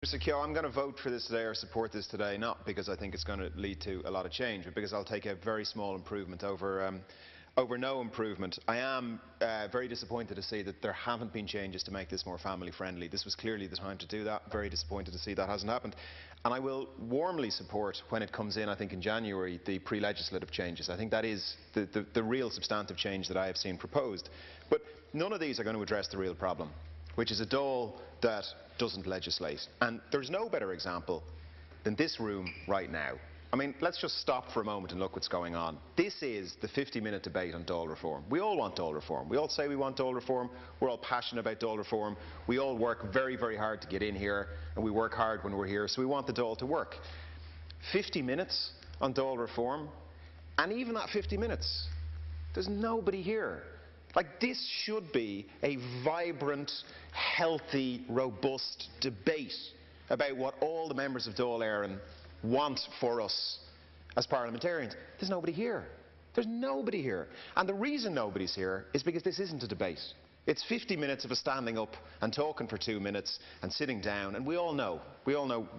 Mr. Keogh, I'm going to vote for this today or support this today, not because I think it's going to lead to a lot of change, but because I'll take a very small improvement over no improvement. I am very disappointed to see that there haven't been changes to make this more family friendly. This was clearly the time to do that. Very disappointed to see that hasn't happened. And I will warmly support, when it comes in, I think in January, the pre-legislative changes. I think that is the real substantive change that I have seen proposed. But none of these are going to address the real problem, which is a Dáil that doesn't legislate. And there's no better example than this room right now. I mean, let's just stop for a moment and look what's going on. This is the 50-minute debate on Dáil reform. We all want Dáil reform. We all say we want Dáil reform. We're all passionate about Dáil reform. We all work very, very hard to get in here, and we work hard when we're here, so we want the Dáil to work. 50 minutes on Dáil reform, and even at 50 minutes, there's nobody here. Like, this should be a vibrant, healthy, robust debate about what all the members of Dáil Éireann want for us as parliamentarians. There's nobody here. There's nobody here. And the reason nobody's here is because this isn't a debate. It's 50 minutes of us standing up and talking for 2 minutes and sitting down, and we all know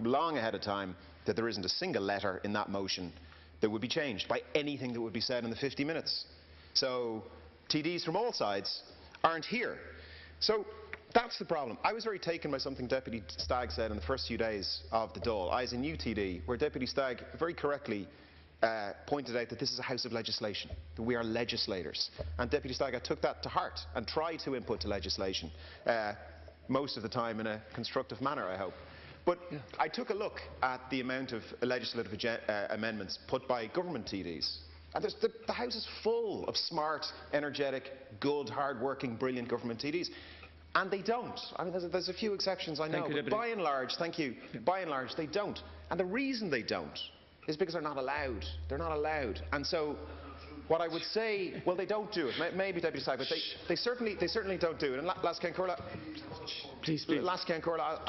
long ahead of time that there isn't a single letter in that motion that would be changed by anything that would be said in the 50 minutes. So TDs from all sides aren't here. So that's the problem. I was very taken by something Deputy Stagg said in the first few days of the Dáil. I was a new TD, where Deputy Stagg very correctly pointed out that this is a house of legislation, that we are legislators. And Deputy Stagg, I took that to heart and tried to input to legislation, most of the time in a constructive manner, I hope. But I took a look at the amount of legislative amendments put by government TDs. And the House is full of smart, energetic, good, hard-working, brilliant government TDs. And they don't. I mean, there's a few exceptions, I know, but by and large, by and large, they don't. And the reason they don't is because they're not allowed. They're not allowed. And so, what I would say, well, they don't do it. Maybe Deputy Stagg, but they certainly don't do it. And last Corla, please. Last Corla,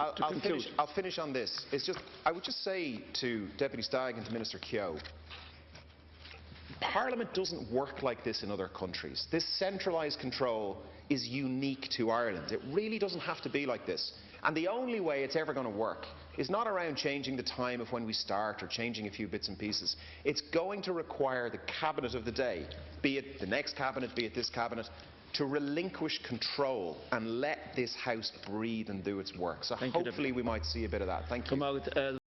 I'll finish on this. It's just, I would just say to Deputy Stagg and to Minister Keogh, Parliament doesn't work like this in other countries. This centralised control is unique to Ireland. It really doesn't have to be like this. And the only way it's ever going to work is not around changing the time of when we start or changing a few bits and pieces. It's going to require the cabinet of the day, be it the next cabinet, be it this cabinet, to relinquish control and let this House breathe and do its work. So hopefully we might see a bit of that. Thank you.